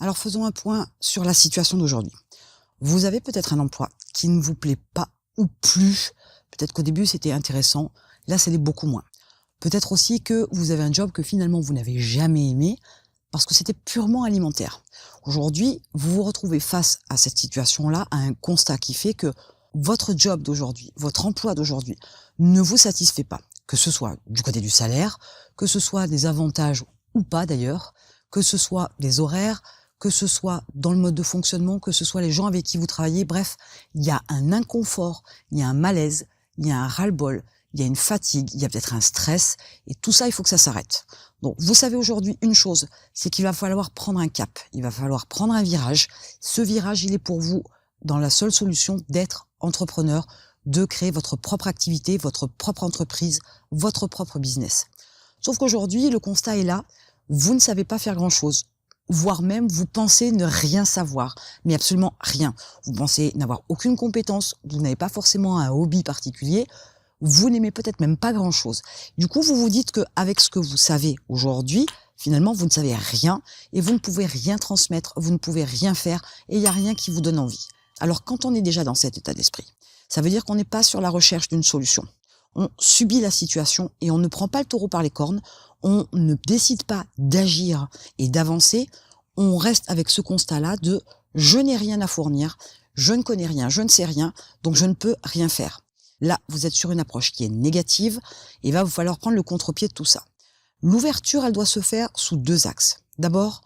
Alors faisons un point sur la situation d'aujourd'hui. Vous avez peut-être un emploi qui ne vous plaît pas ou plus. Peut-être qu'au début c'était intéressant, là ça l'est beaucoup moins. Peut-être aussi que vous avez un job que finalement vous n'avez jamais aimé parce que c'était purement alimentaire. Aujourd'hui, vous vous retrouvez face à cette situation-là, à un constat qui fait que votre job d'aujourd'hui, votre emploi d'aujourd'hui ne vous satisfait pas. Que ce soit du côté du salaire, que ce soit des avantages ou pas d'ailleurs, que ce soit des horaires, que ce soit dans le mode de fonctionnement, que ce soit les gens avec qui vous travaillez. Bref, il y a un inconfort, il y a un malaise, il y a un ras-le-bol, il y a une fatigue, il y a peut-être un stress, et tout ça, il faut que ça s'arrête. Donc, vous savez aujourd'hui une chose, c'est qu'il va falloir prendre un cap, il va falloir prendre un virage. Ce virage, il est pour vous dans la seule solution d'être entrepreneur, de créer votre propre activité, votre propre entreprise, votre propre business. Sauf qu'aujourd'hui, le constat est là, vous ne savez pas faire grand-chose, voire même vous pensez ne rien savoir, mais absolument rien. Vous pensez n'avoir aucune compétence, vous n'avez pas forcément un hobby particulier, vous n'aimez peut-être même pas grand-chose. Du coup, vous vous dites qu'avec ce que vous savez aujourd'hui, finalement, vous ne savez rien et vous ne pouvez rien transmettre, vous ne pouvez rien faire et il n'y a rien qui vous donne envie. Alors, quand on est déjà dans cet état d'esprit, ça veut dire qu'on n'est pas sur la recherche d'une solution. On subit la situation et on ne prend pas le taureau par les cornes, on ne décide pas d'agir et d'avancer, on reste avec ce constat-là de « je n'ai rien à fournir, je ne connais rien, je ne sais rien, donc je ne peux rien faire ». Là, vous êtes sur une approche qui est négative et il va vous falloir prendre le contre-pied de tout ça. L'ouverture, elle doit se faire sous deux axes. D'abord,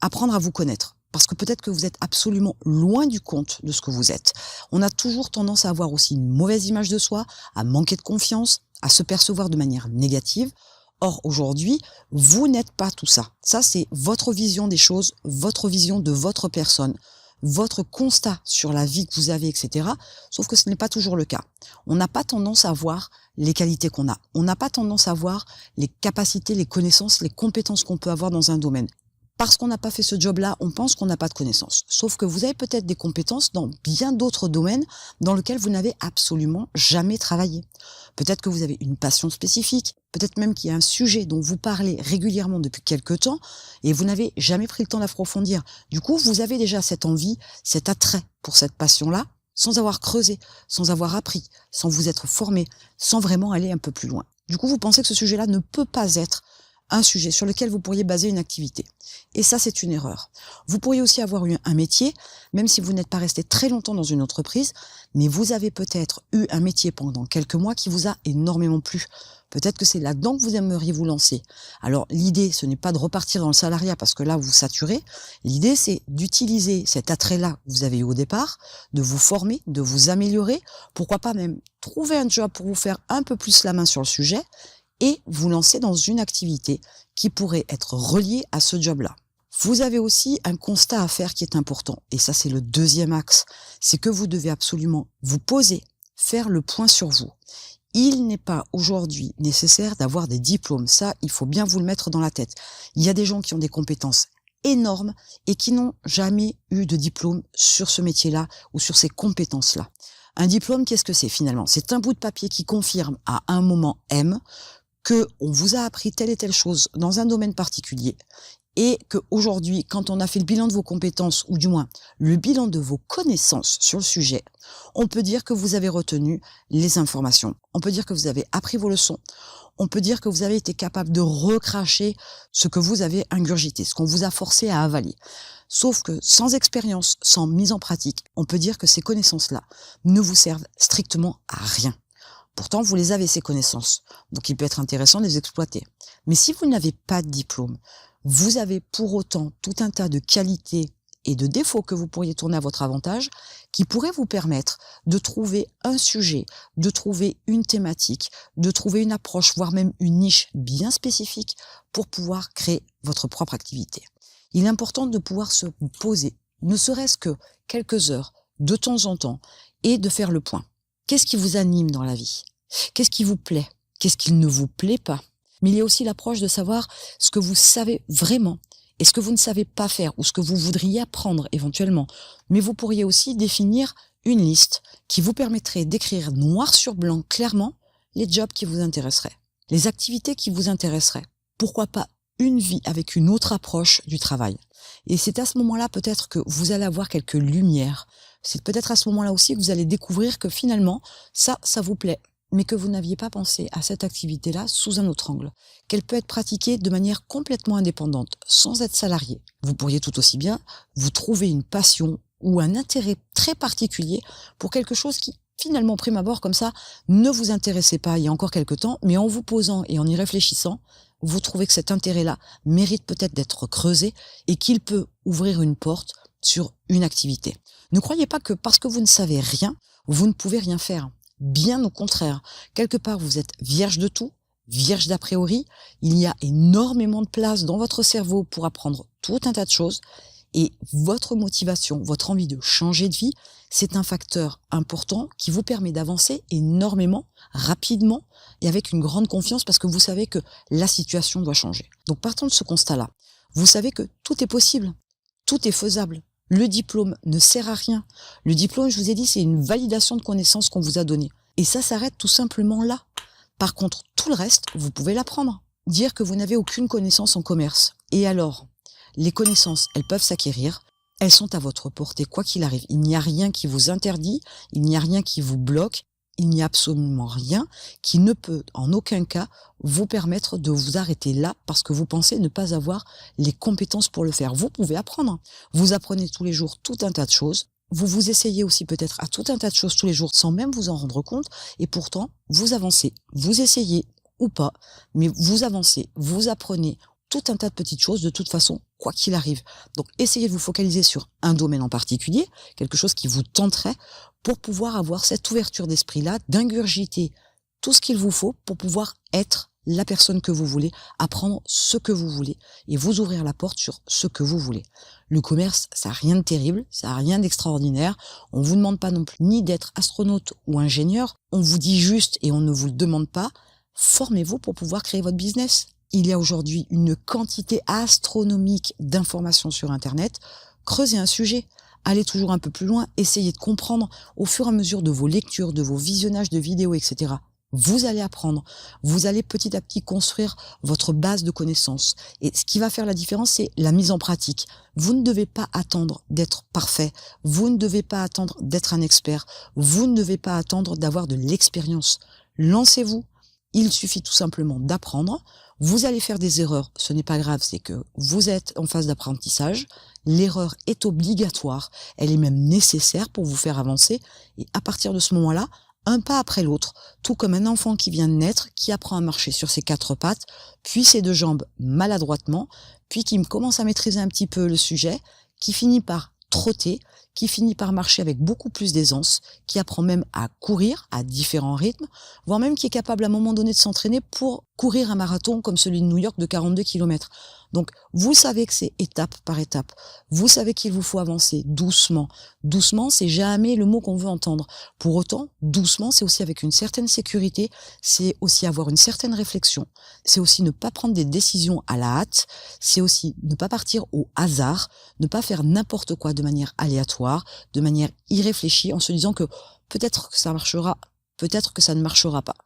apprendre à vous connaître. Parce que peut-être que vous êtes absolument loin du compte de ce que vous êtes. On a toujours tendance à avoir aussi une mauvaise image de soi, à manquer de confiance, à se percevoir de manière négative. Or, aujourd'hui, vous n'êtes pas tout ça. Ça, c'est votre vision des choses, votre vision de votre personne, votre constat sur la vie que vous avez, etc. Sauf que ce n'est pas toujours le cas. On n'a pas tendance à voir les qualités qu'on a. On n'a pas tendance à voir les capacités, les connaissances, les compétences qu'on peut avoir dans un domaine. Parce qu'on n'a pas fait ce job-là, on pense qu'on n'a pas de connaissances. Sauf que vous avez peut-être des compétences dans bien d'autres domaines dans lesquels vous n'avez absolument jamais travaillé. Peut-être que vous avez une passion spécifique, peut-être même qu'il y a un sujet dont vous parlez régulièrement depuis quelque temps et vous n'avez jamais pris le temps d'approfondir. Du coup, vous avez déjà cette envie, cet attrait pour cette passion-là, sans avoir creusé, sans avoir appris, sans vous être formé, sans vraiment aller un peu plus loin. Du coup, vous pensez que ce sujet-là ne peut pas être un sujet sur lequel vous pourriez baser une activité. Et ça, c'est une erreur. Vous pourriez aussi avoir eu un métier, même si vous n'êtes pas resté très longtemps dans une entreprise, mais vous avez peut-être eu un métier pendant quelques mois qui vous a énormément plu. Peut-être que c'est là-dedans que vous aimeriez vous lancer. Alors, l'idée, ce n'est pas de repartir dans le salariat parce que là, vous saturez. L'idée, c'est d'utiliser cet attrait-là que vous avez eu au départ, de vous former, de vous améliorer. Pourquoi pas même trouver un job pour vous faire un peu plus la main sur le sujet et vous lancer dans une activité qui pourrait être reliée à ce job-là. Vous avez aussi un constat à faire qui est important, et ça c'est le deuxième axe, c'est que vous devez absolument vous poser, faire le point sur vous. Il n'est pas aujourd'hui nécessaire d'avoir des diplômes, ça il faut bien vous le mettre dans la tête. Il y a des gens qui ont des compétences énormes et qui n'ont jamais eu de diplôme sur ce métier-là ou sur ces compétences-là. Un diplôme, qu'est-ce que c'est finalement? C'est un bout de papier qui confirme à un moment M que on vous a appris telle et telle chose dans un domaine particulier et que aujourd'hui, quand on a fait le bilan de vos compétences ou du moins le bilan de vos connaissances sur le sujet, on peut dire que vous avez retenu les informations. On peut dire que vous avez appris vos leçons. On peut dire que vous avez été capable de recracher ce que vous avez ingurgité, ce qu'on vous a forcé à avaler. Sauf que sans expérience, sans mise en pratique, on peut dire que ces connaissances-là ne vous servent strictement à rien. Pourtant, vous les avez, ces connaissances. Donc, il peut être intéressant de les exploiter. Mais si vous n'avez pas de diplôme, vous avez pour autant tout un tas de qualités et de défauts que vous pourriez tourner à votre avantage, qui pourraient vous permettre de trouver un sujet, de trouver une thématique, de trouver une approche, voire même une niche bien spécifique pour pouvoir créer votre propre activité. Il est important de pouvoir se poser, ne serait-ce que quelques heures, de temps en temps, et de faire le point. Qu'est-ce qui vous anime dans la vie? Qu'est-ce qui vous plaît? Qu'est-ce qui ne vous plaît pas? Mais il y a aussi l'approche de savoir ce que vous savez vraiment et ce que vous ne savez pas faire ou ce que vous voudriez apprendre éventuellement. Mais vous pourriez aussi définir une liste qui vous permettrait d'écrire noir sur blanc clairement les jobs qui vous intéresseraient, les activités qui vous intéresseraient. Pourquoi pas une vie avec une autre approche du travail. Et c'est à ce moment-là peut-être que vous allez avoir quelques lumières. C'est peut-être à ce moment-là aussi que vous allez découvrir que finalement, ça vous plaît, mais que vous n'aviez pas pensé à cette activité-là sous un autre angle, qu'elle peut être pratiquée de manière complètement indépendante, sans être salarié. Vous pourriez tout aussi bien vous trouver une passion ou un intérêt très particulier pour quelque chose qui, finalement, prime abord comme ça, ne vous intéressait pas il y a encore quelque temps, mais en vous posant et en y réfléchissant, vous trouvez que cet intérêt-là mérite peut-être d'être creusé et qu'il peut ouvrir une porte sur une activité. Ne croyez pas que parce que vous ne savez rien, vous ne pouvez rien faire. Bien au contraire. Quelque part, vous êtes vierge de tout, vierge d'a priori. Il y a énormément de place dans votre cerveau pour apprendre tout un tas de choses. Et votre motivation, votre envie de changer de vie, c'est un facteur important qui vous permet d'avancer énormément, rapidement et avec une grande confiance parce que vous savez que la situation doit changer. Donc partant de ce constat-là, vous savez que tout est possible, tout est faisable. Le diplôme ne sert à rien. Le diplôme, je vous ai dit, c'est une validation de connaissances qu'on vous a donnée. Et ça s'arrête tout simplement là. Par contre, tout le reste, vous pouvez l'apprendre. Dire que vous n'avez aucune connaissance en commerce. Et alors, les connaissances, elles peuvent s'acquérir. Elles sont à votre portée, quoi qu'il arrive. Il n'y a rien qui vous interdit, il n'y a rien qui vous bloque, il n'y a absolument rien qui ne peut en aucun cas vous permettre de vous arrêter là parce que vous pensez ne pas avoir les compétences pour le faire. Vous pouvez apprendre. Vous apprenez tous les jours tout un tas de choses. Vous vous essayez aussi peut-être à tout un tas de choses tous les jours sans même vous en rendre compte. Et pourtant, vous avancez. Vous essayez ou pas, mais vous avancez, vous apprenez tout un tas de petites choses de toute façon, quoi qu'il arrive. Donc, essayez de vous focaliser sur un domaine en particulier, quelque chose qui vous tenterait pour pouvoir avoir cette ouverture d'esprit-là, d'ingurgiter tout ce qu'il vous faut pour pouvoir être la personne que vous voulez, apprendre ce que vous voulez et vous ouvrir la porte sur ce que vous voulez. Le commerce, ça n'a rien de terrible, ça n'a rien d'extraordinaire. On vous demande pas non plus ni d'être astronaute ou ingénieur. On vous dit juste et on ne vous le demande pas. Formez-vous pour pouvoir créer votre business. Il y a aujourd'hui une quantité astronomique d'informations sur Internet. Creusez un sujet, allez toujours un peu plus loin, essayez de comprendre au fur et à mesure de vos lectures, de vos visionnages de vidéos, etc. Vous allez apprendre, vous allez petit à petit construire votre base de connaissances. Et ce qui va faire la différence, c'est la mise en pratique. Vous ne devez pas attendre d'être parfait, vous ne devez pas attendre d'être un expert, vous ne devez pas attendre d'avoir de l'expérience. Lancez-vous. Il suffit tout simplement d'apprendre. Vous allez faire des erreurs, ce n'est pas grave, c'est que vous êtes en phase d'apprentissage. L'erreur est obligatoire, elle est même nécessaire pour vous faire avancer. Et à partir de ce moment-là, un pas après l'autre, tout comme un enfant qui vient de naître, qui apprend à marcher sur ses 4 pattes, puis ses 2 jambes maladroitement, puis qui commence à maîtriser un petit peu le sujet, qui finit par trotter, qui finit par marcher avec beaucoup plus d'aisance, qui apprend même à courir à différents rythmes, voire même qui est capable à un moment donné de s'entraîner pour courir un marathon comme celui de New York de 42 km. Donc, vous savez que c'est étape par étape. Vous savez qu'il vous faut avancer doucement. Doucement, c'est jamais le mot qu'on veut entendre. Pour autant, doucement, c'est aussi avec une certaine sécurité, c'est aussi avoir une certaine réflexion, c'est aussi ne pas prendre des décisions à la hâte, c'est aussi ne pas partir au hasard, ne pas faire n'importe quoi de manière aléatoire, de manière irréfléchie, en se disant que peut-être que ça marchera, peut-être que ça ne marchera pas.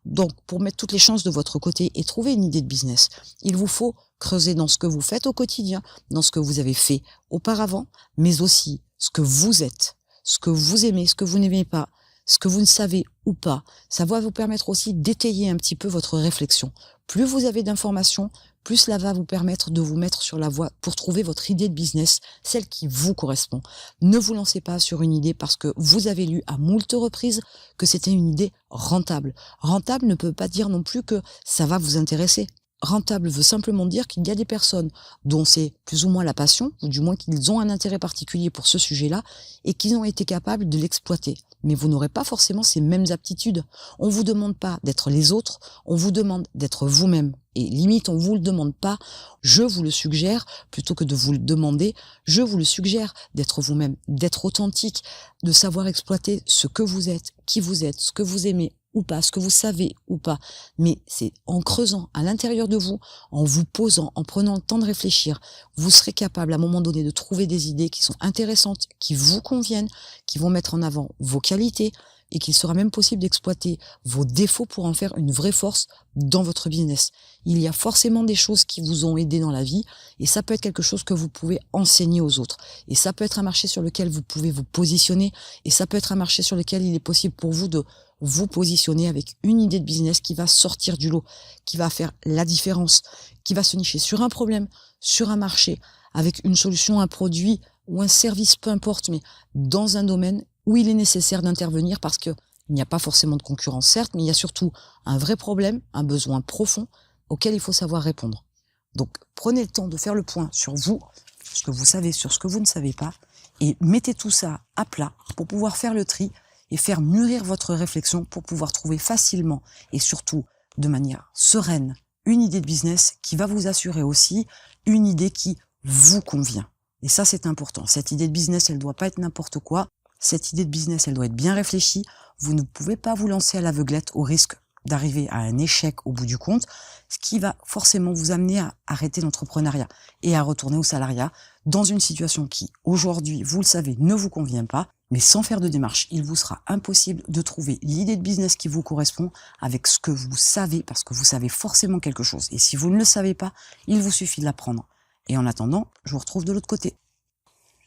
Donc, pour mettre toutes les chances de votre côté et trouver une idée de business, il vous faut creuser dans ce que vous faites au quotidien, dans ce que vous avez fait auparavant, mais aussi ce que vous êtes, ce que vous aimez, ce que vous n'aimez pas, ce que vous ne savez ou pas. Ça va vous permettre aussi d'étayer un petit peu votre réflexion. Plus vous avez d'informations, plus cela va vous permettre de vous mettre sur la voie pour trouver votre idée de business, celle qui vous correspond. Ne vous lancez pas sur une idée parce que vous avez lu à moult reprises que c'était une idée rentable. Rentable ne peut pas dire non plus que ça va vous intéresser. Rentable veut simplement dire qu'il y a des personnes dont c'est plus ou moins la passion, ou du moins qu'ils ont un intérêt particulier pour ce sujet-là, et qu'ils ont été capables de l'exploiter. Mais vous n'aurez pas forcément ces mêmes aptitudes. On vous demande pas d'être les autres, on vous demande d'être vous-même. Et limite, on vous le demande pas, je vous le suggère, plutôt que de vous le demander, je vous le suggère d'être vous-même, d'être authentique, de savoir exploiter ce que vous êtes, qui vous êtes, ce que vous aimez ou pas, ce que vous savez ou pas. Mais c'est en creusant à l'intérieur de vous, en vous posant, en prenant le temps de réfléchir, vous serez capable à un moment donné de trouver des idées qui sont intéressantes, qui vous conviennent, qui vont mettre en avant vos qualités et qu'il sera même possible d'exploiter vos défauts pour en faire une vraie force dans votre business. Il y a forcément des choses qui vous ont aidé dans la vie et ça peut être quelque chose que vous pouvez enseigner aux autres. Et ça peut être un marché sur lequel vous pouvez vous positionner et ça peut être un marché sur lequel il est possible pour vous de vous positionner avec une idée de business qui va sortir du lot, qui va faire la différence, qui va se nicher sur un problème, sur un marché, avec une solution, un produit ou un service, peu importe, mais dans un domaine où il est nécessaire d'intervenir parce que il n'y a pas forcément de concurrence, certes, mais il y a surtout un vrai problème, un besoin profond auquel il faut savoir répondre. Donc, prenez le temps de faire le point sur vous, sur ce que vous savez, sur ce que vous ne savez pas, et mettez tout ça à plat pour pouvoir faire le tri et faire mûrir votre réflexion pour pouvoir trouver facilement et surtout de manière sereine une idée de business qui va vous assurer aussi une idée qui vous convient. Et ça, c'est important. Cette idée de business, elle doit pas être n'importe quoi. Cette idée de business, elle doit être bien réfléchie. Vous ne pouvez pas vous lancer à l'aveuglette au risque d'arriver à un échec au bout du compte, ce qui va forcément vous amener à arrêter l'entrepreneuriat et à retourner au salariat dans une situation qui, aujourd'hui, vous le savez, ne vous convient pas. Mais sans faire de démarche, il vous sera impossible de trouver l'idée de business qui vous correspond avec ce que vous savez, parce que vous savez forcément quelque chose. Et si vous ne le savez pas, il vous suffit de l'apprendre. Et en attendant, je vous retrouve de l'autre côté.